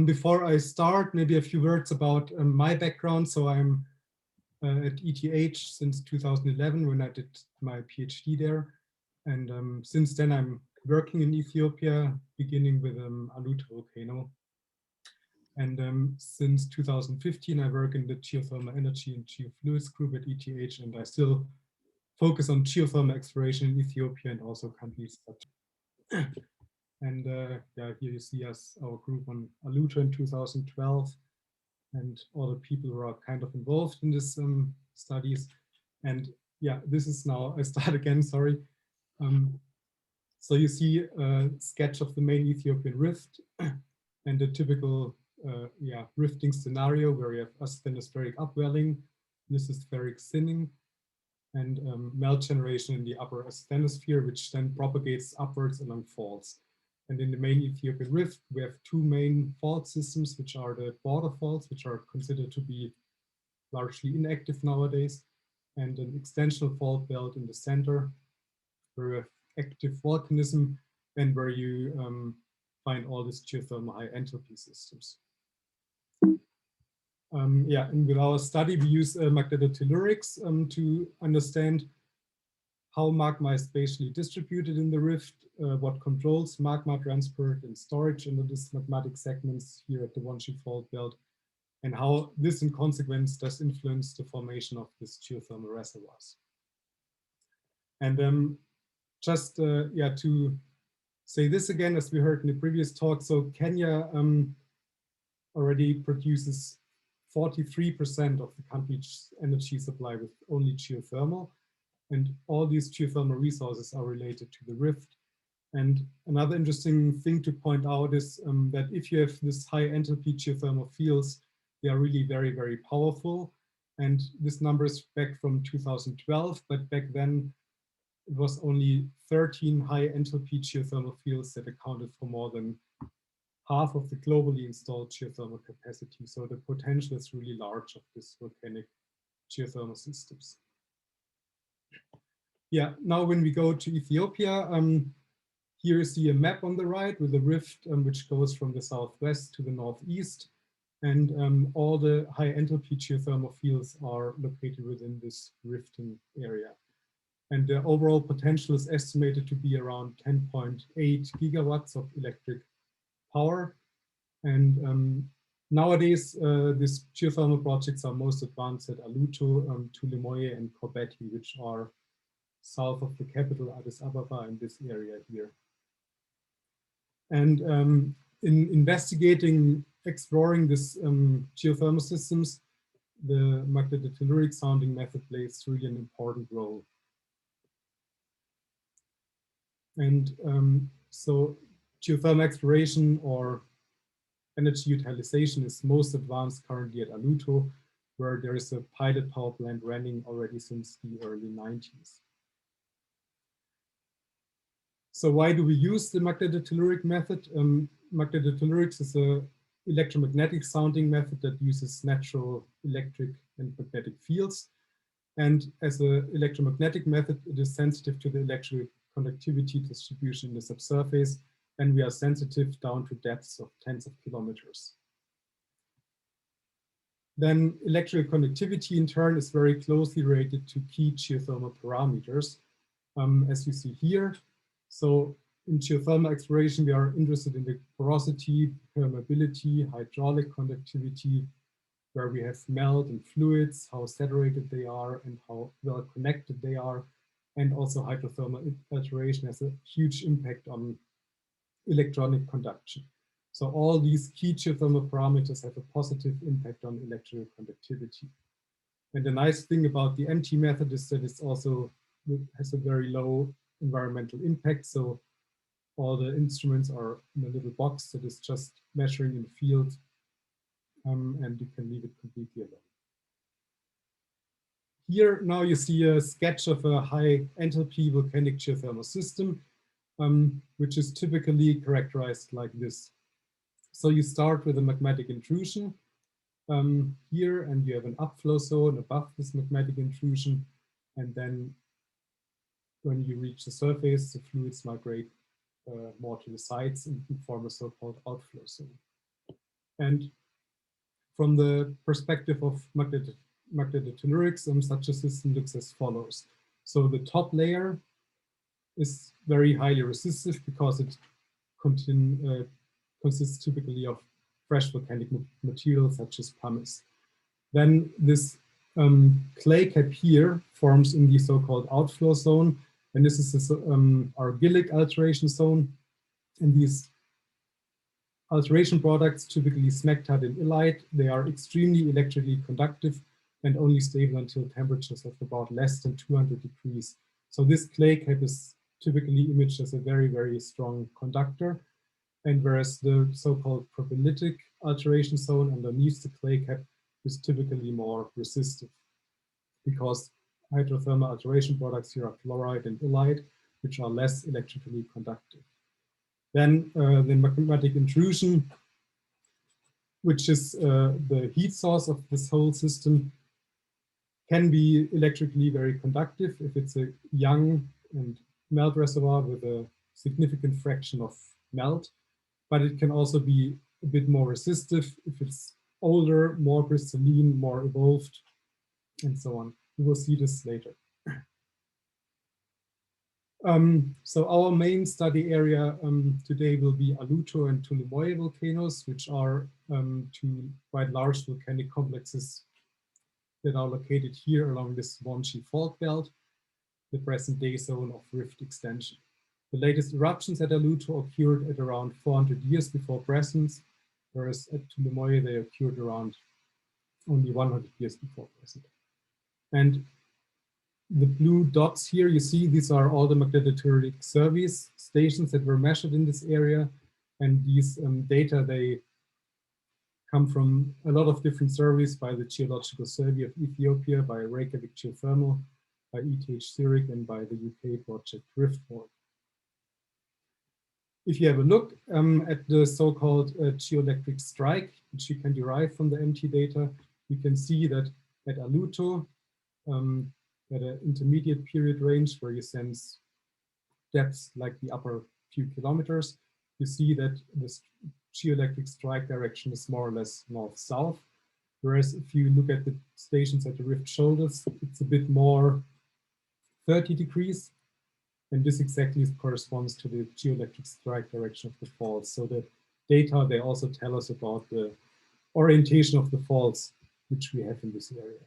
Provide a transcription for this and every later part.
Before I start, maybe a few words about my background. So I'm at ETH since 2011 when I did my PhD there. And since then I'm working in Ethiopia, beginning with Aluto volcano. And since 2015, I work in the geothermal energy and geofluids group at ETH, and I still focus on geothermal exploration in Ethiopia and also countries such. And yeah, here you see us, our group on Aluto in 2012, and all the people who are kind of involved in this studies. And yeah, this is now, I start again, sorry. So you see a sketch of the main Ethiopian rift and the typical yeah, rifting scenario where you have asthenospheric upwelling, lithospheric thinning, and melt generation in the upper asthenosphere, which then propagates upwards along faults. And in the main Ethiopian rift, we have two main fault systems, which are the border faults, which are considered to be largely inactive nowadays, and an extensional fault belt in the center, where we have active volcanism and where you find all these geothermal high enthalpy systems. Yeah, and with our study, we use magnetotellurics to understand how magma is spatially distributed in the rift, what controls magma transport and storage into these magmatic segments here at the Wanshi fault belt, and how this in consequence does influence the formation of these geothermal reservoirs. And just yeah, to say this again, as we heard in the previous talk, so Kenya already produces 43% of the country's energy supply with only geothermal. And all these geothermal resources are related to the rift. And another interesting thing to point out is that if you have this high enthalpy geothermal fields, they are really very, very powerful. And this number is back from 2012, but back then it was only 13 high enthalpy geothermal fields that accounted for more than half of the globally installed geothermal capacity. So the potential is really large of these volcanic geothermal systems. Yeah, now when we go to Ethiopia, here you see a map on the right with a rift which goes from the southwest to the northeast. And all the high enthalpy geothermal fields are located within this rifting area. And the overall potential is estimated to be around 10.8 gigawatts of electric power. And nowadays, these geothermal projects are most advanced at Aluto, Tulimoye, and Kobeti, which are south of the capital, Addis Ababa, in this area here. And in investigating, exploring this geothermal systems, the magnetotelluric sounding method plays really an important role. And so geothermal exploration or energy utilization is most advanced currently at Aluto, where there is a pilot power plant running already since the early 90s. So why do we use the magnetotelluric method? Magnetotellurics is an electromagnetic sounding method that uses natural electric and magnetic fields. And as an electromagnetic method, it is sensitive to the electric conductivity distribution in the subsurface, and we are sensitive down to depths of tens of kilometers. Then electrical conductivity in turn is very closely related to key geothermal parameters, as you see here. So in geothermal exploration, we are interested in the porosity, permeability, hydraulic conductivity, where we have melt and fluids, how saturated they are and how well connected they are. And also hydrothermal alteration has a huge impact on electronic conduction. So all these key geothermal parameters have a positive impact on electrical conductivity. And the nice thing about the MT method is that it's also has a very low environmental impact. So all the instruments are in a little box that is just measuring in the field, and you can leave it completely alone. Here now you see a sketch of a high enthalpy volcanic geothermal system, which is typically characterized like this. So you start with a magmatic intrusion here, and you have an upflow zone above this magmatic intrusion. And then when you reach the surface, the fluids migrate more to the sides and form a so-called outflow zone. And from the perspective of magnetotellurics, such a system looks as follows. So the top layer is very highly resistive because it consists typically of fresh volcanic material such as pumice. Then this clay cap here forms in the so-called outflow zone, and this is this argillic alteration zone. And these alteration products, typically smectite and illite, they are extremely electrically conductive and only stable until temperatures of about less than 200 degrees. So this clay cap is typically imaged as a very, very strong conductor. And whereas the so-called propylitic alteration zone underneath the clay cap is typically more resistive, because hydrothermal alteration products here are chloride and illite, which are less electrically conductive. Then the magmatic intrusion, which is the heat source of this whole system, can be electrically very conductive if it's a young and melt reservoir with a significant fraction of melt, but it can also be a bit more resistive if it's older, more crystalline, more evolved, and so on. We will see this later. So our main study area today will be Aluto and Tulumoye volcanoes, which are two quite large volcanic complexes that are located here along this Wanchi fault belt, the present day zone of rift extension. The latest eruptions at Aluto occurred at around 400 years before presence, whereas at Tulumoye they occurred around only 100 years before present. And the blue dots here, you see, these are all the magnetotelluric surveys stations that were measured in this area. And these data, they come from a lot of different surveys by the Geological Survey of Ethiopia, by Reykjavik Geothermal, by ETH Zurich, and by the UK project Riftboard. If you have a look at the so-called Geoelectric Strike, which you can derive from the MT data, you can see that at Aluto, at an intermediate period range where you sense depths like the upper few kilometers, you see that this geoelectric strike direction is more or less north-south. Whereas if you look at the stations at the rift shoulders, it's a bit more 30 degrees. And this exactly corresponds to the geoelectric strike direction of the faults. So the data, they also tell us about the orientation of the faults, which we have in this area.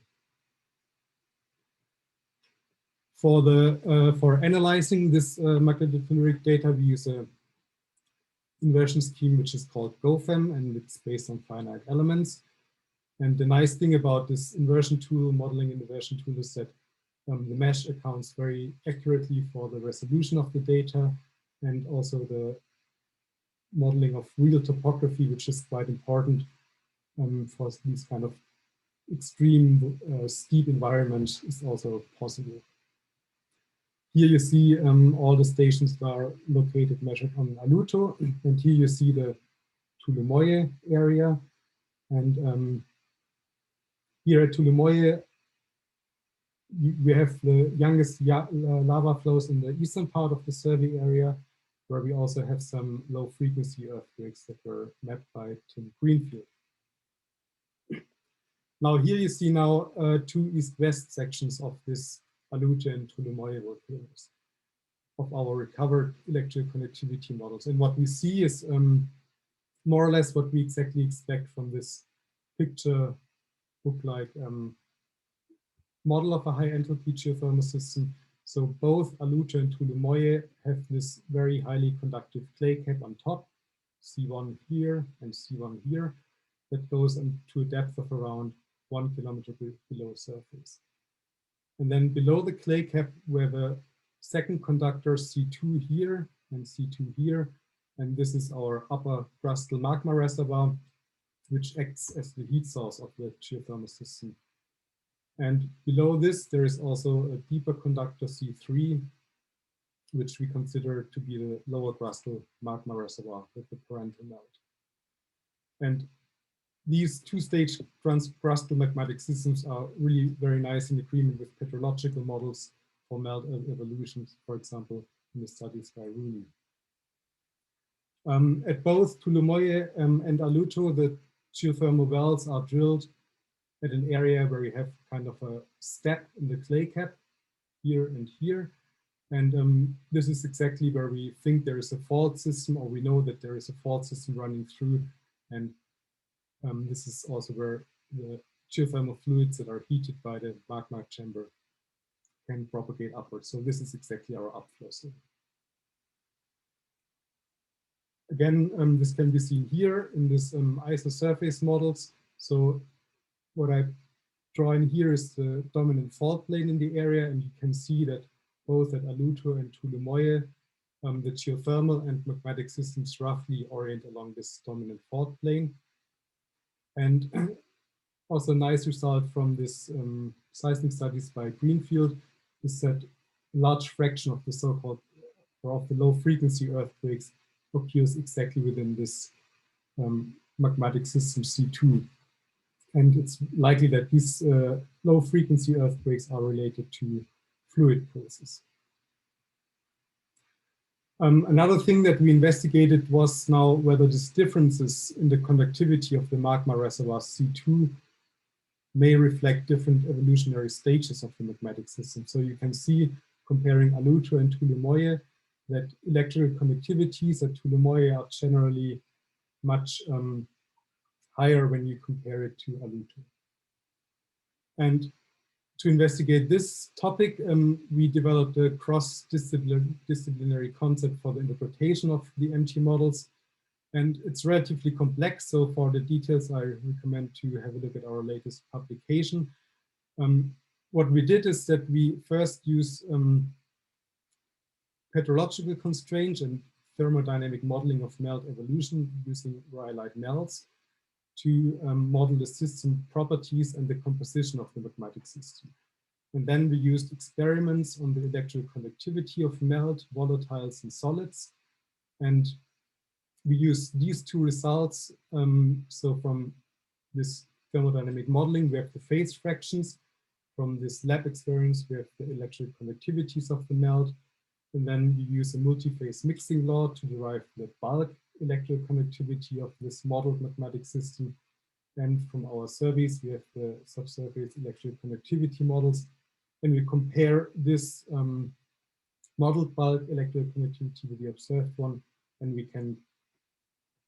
For analyzing this magnetotelluric data, we use a inversion scheme which is called GoFEM, and it's based on finite elements. And the nice thing about this inversion tool, modeling inversion tool, is that the mesh accounts very accurately for the resolution of the data and also the modeling of real topography, which is quite important for these kind of extreme steep environments is also possible. Here you see all the stations that are located measured on Aluto, and here you see the Tulumoye area. And here at Tulumoye, we have the youngest lava flows in the eastern part of the survey area, where we also have some low frequency earthquakes that were mapped by Tim Greenfield. Now here you see now two east-west sections of this Aluto and Tulumoye volcanoes of our recovered electrical connectivity models. And what we see is more or less what we exactly expect from this picture book-like model of a high enthalpy geothermal system. So both Aluto and Tulumoye have this very highly conductive clay cap on top, C1 here and C1 here, that goes to a depth of around 1 kilometer below surface. And then below the clay cap, we have a second conductor, C2 here and C2 here. And this is our upper crustal magma reservoir, which acts as the heat source of the geothermal system. And below this, there is also a deeper conductor, C3, which we consider to be the lower crustal magma reservoir with the parental melt. And these two-stage crustal magmatic systems are really very nice in agreement with petrological models for melt evolutions, for example, in the studies by Rooney. At both Tulumoye and Aluto, the geothermal wells are drilled at an area where we have kind of a step in the clay cap here and here. And this is exactly where we think there is a fault system, or we know that there is a fault system running through. And this is also where the geothermal fluids that are heated by the magma chamber can propagate upwards. So this is exactly our upflow zone. Again, this can be seen here in this isosurface models. So what I draw in here is the dominant fault plane in the area, and you can see that both at Aluto and Tulumoye, the geothermal and magmatic systems roughly orient along this dominant fault plane. And also a nice result from this seismic studies by Greenfield is that a large fraction of the so-called, or of the low frequency earthquakes occurs exactly within this magmatic system C2. And it's likely that these low frequency earthquakes are related to fluid pulses. Another thing that we investigated was now whether these differences in the conductivity of the magma reservoir C2 may reflect different evolutionary stages of the magmatic system. So you can see, comparing Aluto and Tulumoye, that electrical conductivities at Tulumoye are generally much higher when you compare it to Aluto. And to investigate this topic, we developed a cross-disciplinary concept for the interpretation of the MT models. And it's relatively complex, so for the details, I recommend to have a look at our latest publication. What we did is that we first use petrological constraints and thermodynamic modeling of melt evolution using rhyolite melts to model the system properties and the composition of the magmatic system. And then we used experiments on the electrical conductivity of melt, volatiles, and solids. And we use these two results. So from this thermodynamic modeling, we have the phase fractions. From this lab experience, we have the electrical conductivities of the melt. And then we use a multi-phase mixing law to derive the bulk electrical conductivity of this modeled magmatic system. And from our surveys, we have the subsurface electrical conductivity models. And we compare this modeled bulk electrical conductivity with the observed one, and we can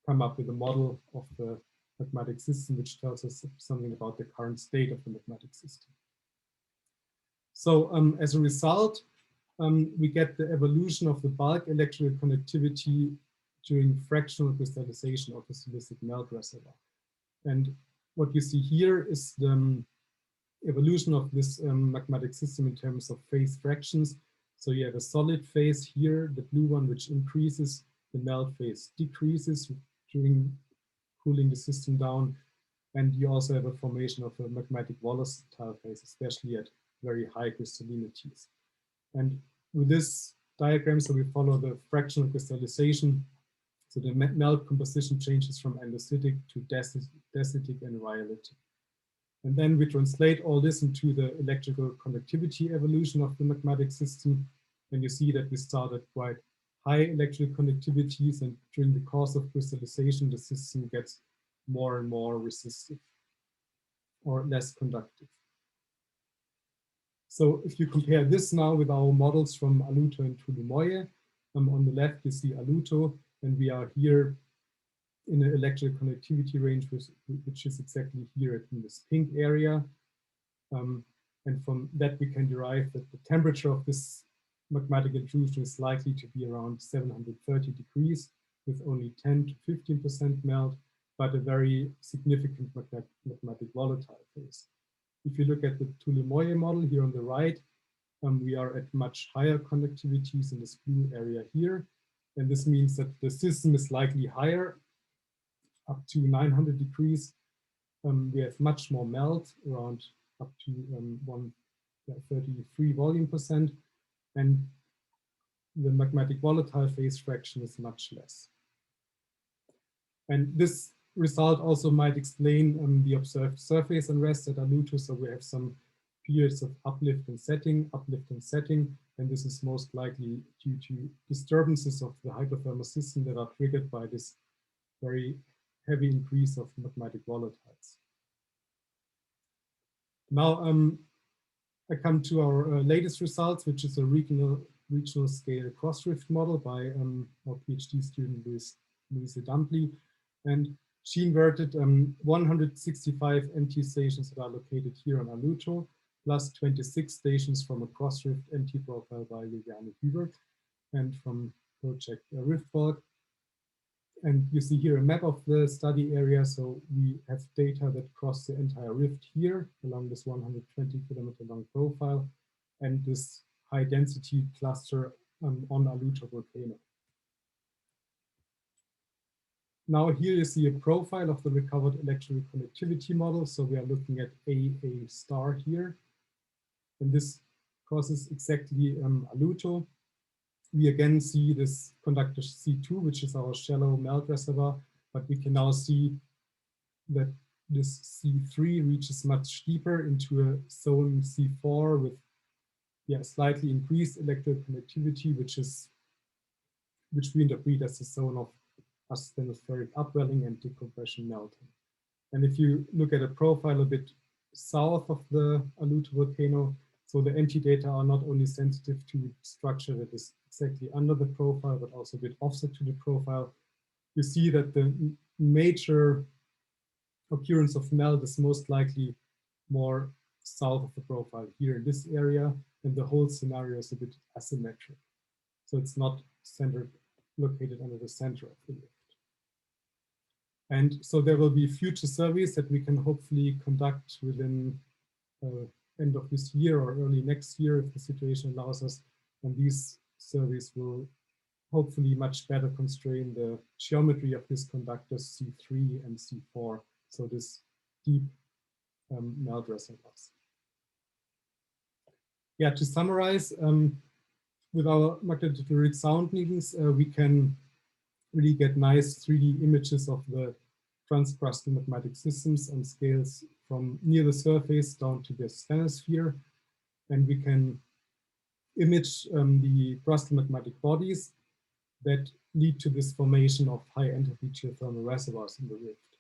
come up with a model of the magmatic system, which tells us something about the current state of the magmatic system. So as a result, we get the evolution of the bulk electrical conductivity during fractional crystallization of the silicic melt reservoir. And what you see here is the evolution of this magmatic system in terms of phase fractions. So you have a solid phase here, the blue one, which increases, the melt phase decreases during cooling the system down. And you also have a formation of a magmatic volatile phase, especially at very high crystallinities. And with this diagram, so we follow the fractional crystallization. So the melt composition changes from andesitic to dacitic and rhyolitic. And then we translate all this into the electrical conductivity evolution of the magmatic system. And you see that we start at quite high electrical conductivities, and during the course of crystallization, the system gets more and more resistive or less conductive. So if you compare this now with our models from Aluto and Tulumoye, on the left you see Aluto, and we are here in an electrical conductivity range, which is exactly here in this pink area. And from that we can derive that the temperature of this magmatic intrusion is likely to be around 730 degrees with only 10 to 15% melt, but a very significant magmatic volatile phase. If you look at the Tulumoye model here on the right, we are at much higher conductivities in this blue area here. And this means that the system is likely higher, up to 900 degrees. We have much more melt, around up to 133 volume percent. And the magmatic volatile phase fraction is much less. And this result also might explain the observed surface unrest at Aluto. So we have some periods of uplift and setting, and this is most likely due to disturbances of the hydrothermal system that are triggered by this very heavy increase of magmatic volatiles. Now I come to our latest results, which is a regional scale cross-rift model by our PhD student Louise Dunkley. And she inverted 165 MT stations that are located here on Aluto, plus 26 stations from a cross-rift MT profile by Viviane Hubert and from project Riftwalk. And you see here a map of the study area. So we have data that cross the entire rift here along this 120 kilometer long profile and this high density cluster on Aluto volcano. Now here you see a profile of the recovered electrical conductivity model. So we are looking at AA star here. And this crosses exactly Aluto. We again see this conductor C2, which is our shallow melt reservoir, but we can now see that this C3 reaches much deeper into a zone C4 with slightly increased electrical conductivity, which we interpret as a zone of asthenospheric upwelling and decompression melting. And if you look at a profile a bit south of the Aluto volcano, so the MT data are not only sensitive to structure that is exactly under the profile, but also a bit offset to the profile. You see that the major occurrence of melt is most likely more south of the profile here in this area, and the whole scenario is a bit asymmetric. So it's not located under the center of the rift. And so there will be future surveys that we can hopefully conduct within end of this year or early next year if the situation allows us. And these surveys will hopefully much better constrain the geometry of this conductor C3 and C4. So this deep melt reservoirs. Yeah, to summarize, with our magnetotelluric sound needles, we can really get nice 3D images of the transcrustal magmatic systems on scales from near the surface down to the asthenosphere. And we can image the crustal magmatic bodies that lead to this formation of high enthalpy geothermal reservoirs in the rift.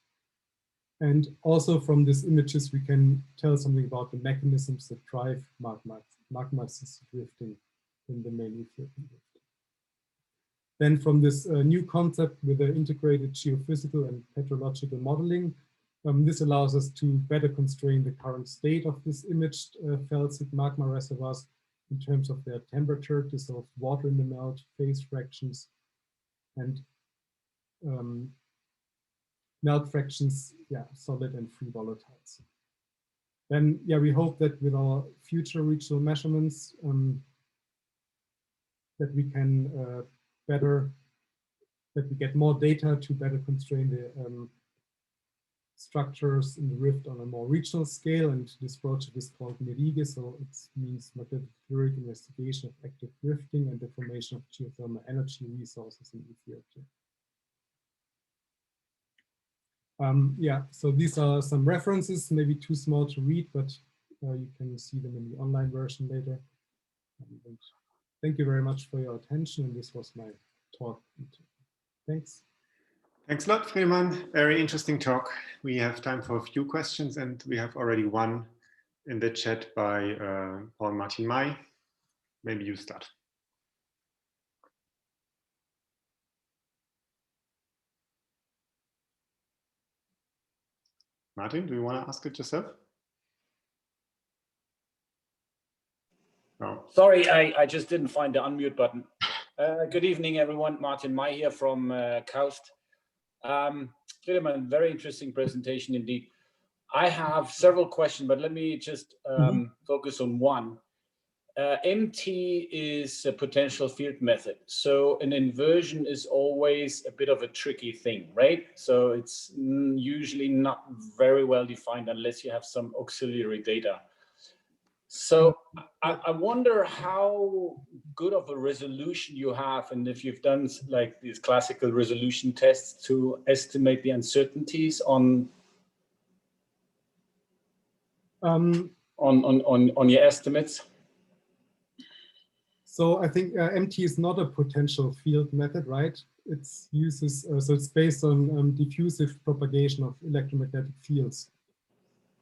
And also from these images, we can tell something about the mechanisms that drive magma-assisted drifting in the main Ethiopian rift. Then from this new concept with the integrated geophysical and petrological modeling, this allows us to better constrain the current state of this imaged felsic magma reservoirs in terms of their temperature, dissolved water in the melt, phase fractions, and melt fractions, solid and free volatiles. Then, we hope that with our future regional measurements, that we can that we get more data to better constrain the structures in the rift on a more regional scale. And this project is called MERIGE, so it means magnetotelluric investigation of active drifting and the formation of geothermal energy resources in Ethiopia. So these are some references, maybe too small to read, but you can see them in the online version later. And thank you very much for your attention, and this was my talk. Thanks. Thanks a lot, Friedemann. Very interesting talk. We have time for a few questions, and we have already one in the chat by Paul Martin May. Maybe you start. Martin, do you want to ask it yourself? No. Sorry, I just didn't find the unmute button. Good evening, everyone. Martin May here from KAUST. Friedemann, very interesting presentation indeed. I have several questions, but let me just focus on one. MT is a potential field method. So an inversion is always a bit of a tricky thing, right? So it's usually not very well defined unless you have some auxiliary data. So I wonder how good of a resolution you have, and if you've done like these classical resolution tests to estimate the uncertainties on your estimates. So I think MT is not a potential field method, right? it's uses, so it's based on diffusive propagation of electromagnetic fields.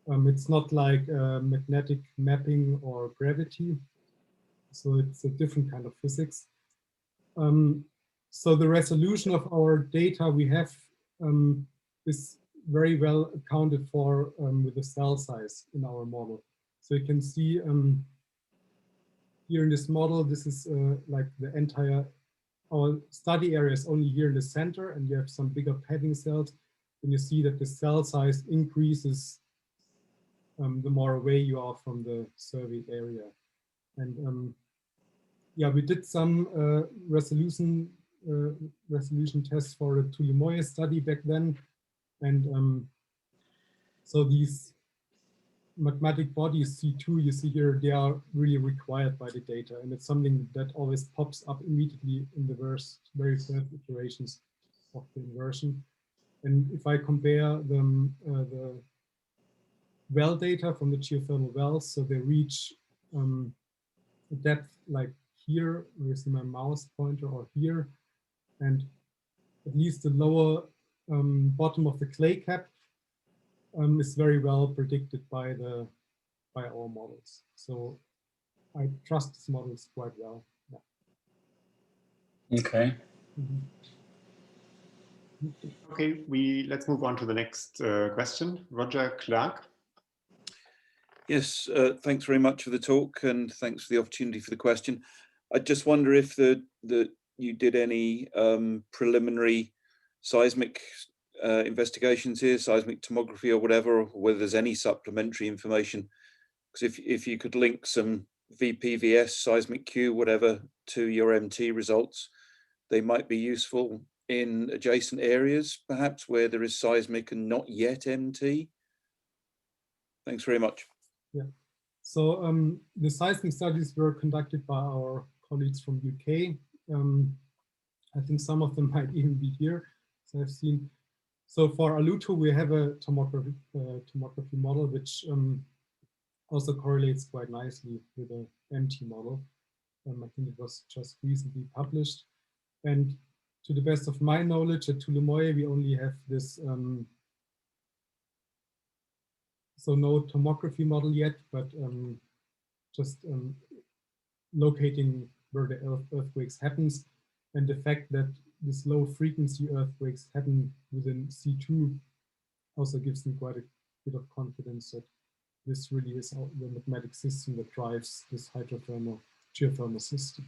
It's not like magnetic mapping or gravity, so it's a different kind of physics. So the resolution of our data we have is very well accounted for with the cell size in our model. So you can see here in this model, this is like the entire, our study area is only here in the center, and you have some bigger padding cells, and you see that the cell size increases the more away you are from the surveyed area. And yeah, we did some resolution tests for the Tulumoye study back then, and so these magmatic bodies C2 you see here, they are really required by the data, and it's something that always pops up immediately in the very first iterations of the inversion. And if I compare them, the well data from the geothermal wells, so they reach a depth like here, where you see my mouse pointer, or here, and at least the lower bottom of the clay cap is very well predicted by our models. So I trust these models quite well. Yeah. Okay. Okay, let's move on to the next question. Roger Clark. Yes, thanks very much for the talk, and thanks for the opportunity for the question. I just wonder if you did any preliminary seismic investigations here, seismic tomography or whatever, or whether there's any supplementary information. Because if you could link some VPVS, seismic Q, whatever, to your MT results, they might be useful in adjacent areas, perhaps where there is seismic and not yet MT. Thanks very much. Yeah. So the seismic studies were conducted by our colleagues from UK. I think some of them might even be here. So I've seen. So for Aluto, we have a tomography model, which also correlates quite nicely with the MT model. I think it was just recently published. And to the best of my knowledge, at Tulumoye, we only have this, so no tomography model yet, but just locating where the earthquakes happens. And the fact that these low frequency earthquakes happen within C2 also gives me quite a bit of confidence that this really is the magmatic system that drives this geothermal system.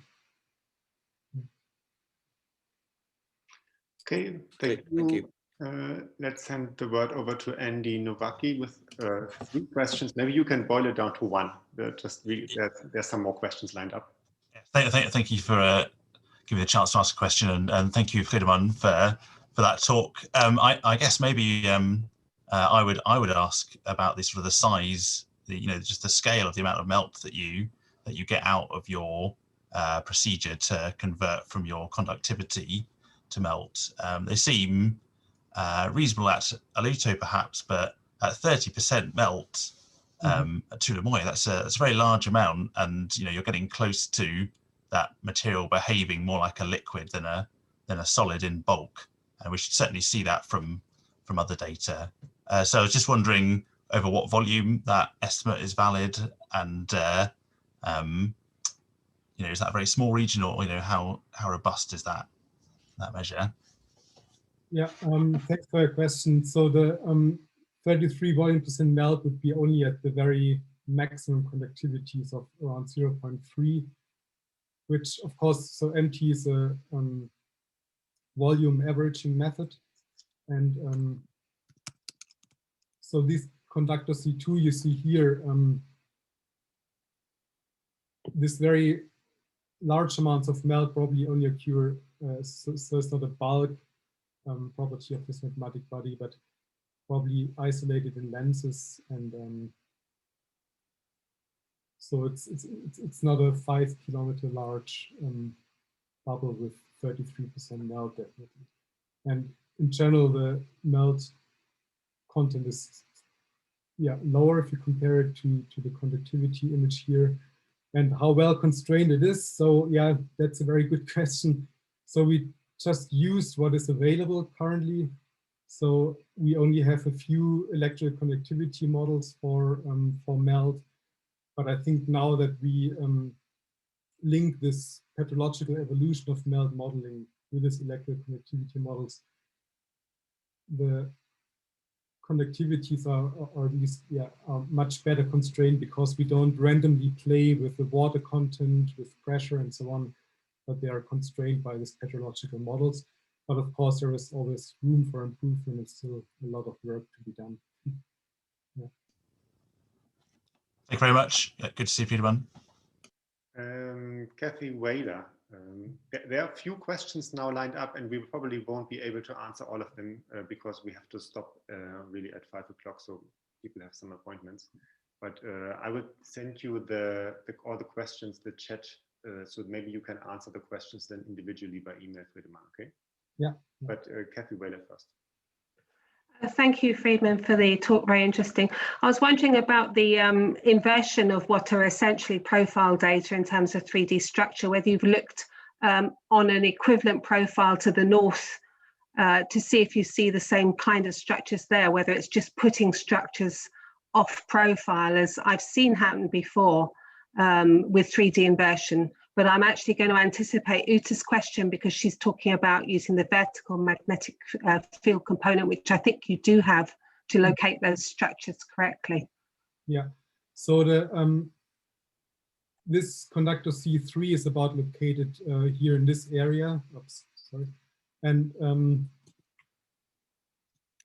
Okay, thank you. Let's hand the word over to Andy Novaki with 3 questions. Maybe you can boil it down to 1. There's some more questions lined up. Thank you for giving me the chance to ask a question, and thank you, Friedemann, for that talk. I guess maybe I would ask about this sort of the size, just the scale of the amount of melt that you get out of your procedure to convert from your conductivity to melt. They seem reasonable at Aluto perhaps, but at 30% melt at Tulumoye, that's a very large amount, and you're getting close to that material behaving more like a liquid than a solid in bulk, and we should certainly see that from other data. So I was just wondering over what volume that estimate is valid, and is that a very small region, or how robust is that measure? Yeah, thanks for your question. So the 33 volume% melt would be only at the very maximum conductivities of around 0.3, which of course, so MT is a volume averaging method. And so this conductor C2 you see here, this very large amounts of melt probably only occur, so it's not a bulk property of this magmatic body, but probably isolated in lenses, and so it's not a 5 kilometer large bubble with 33% melt, definitely. And in general, the melt content is lower if you compare it to the conductivity image here, and how well constrained it is. So yeah, that's a very good question. So we just used what is available currently. So we only have a few electrical conductivity models for melt. But I think now that we link this petrological evolution of melt modeling with this electrical conductivity models, the conductivities are at least are much better constrained, because we don't randomly play with the water content, with pressure and so on, but they are constrained by these petrological models. But of course, there is always room for improvement and still a lot of work to be done. Yeah. Thank you very much. Yeah, good to see you, Friedemann. Kathy Whaler, there are a few questions now lined up, and we probably won't be able to answer all of them because we have to stop really at 5 o'clock, so people have some appointments. But I would send you all the questions, the chat, so maybe you can answer the questions then individually by email, Friedemann, okay? Yeah. But Kathy Whaler first. Thank you, Friedemann, for the talk. Very interesting. I was wondering about the inversion of what are essentially profile data in terms of 3D structure, whether you've looked on an equivalent profile to the north to see if you see the same kind of structures there, whether it's just putting structures off profile, as I've seen happen before with 3D inversion. But I'm actually going to anticipate Uta's question, because she's talking about using the vertical magnetic field component, which I think you do have to locate those structures correctly. Yeah, so this conductor C3 is about located here in this area. Oops, sorry. And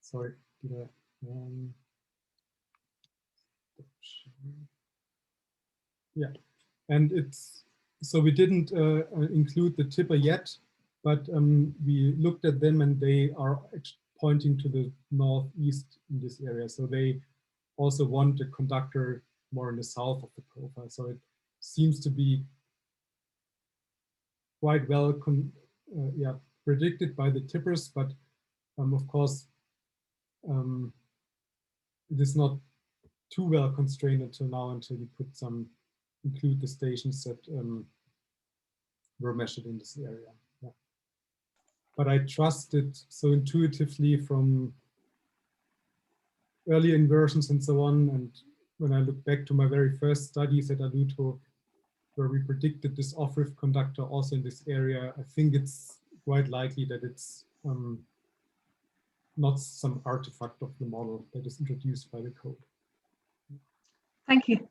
sorry, yeah, and it's, so we didn't include the tipper yet, but we looked at them and they are pointing to the northeast in this area. So they also want a conductor more in the south of the profile. So it seems to be quite well predicted by the tippers, but of course, it is not too well constrained until now, until we include the stations that were measured in this area. Yeah. But I trust it so intuitively from early inversions and so on. And when I look back to my very first studies at Aluto, where we predicted this off-rift conductor also in this area, I think it's quite likely that it's not some artifact of the model that is introduced by the code. Thank you.